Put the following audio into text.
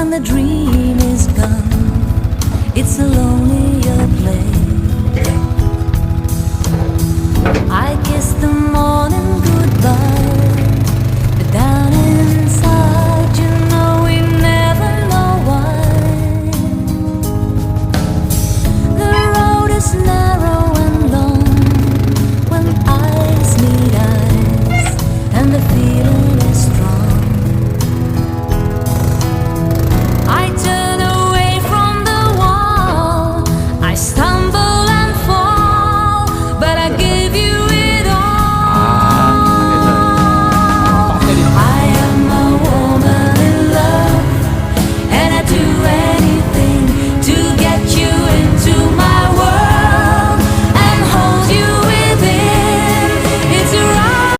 when the dream is gone, it's a lonelier place. I kiss the morning goodbye.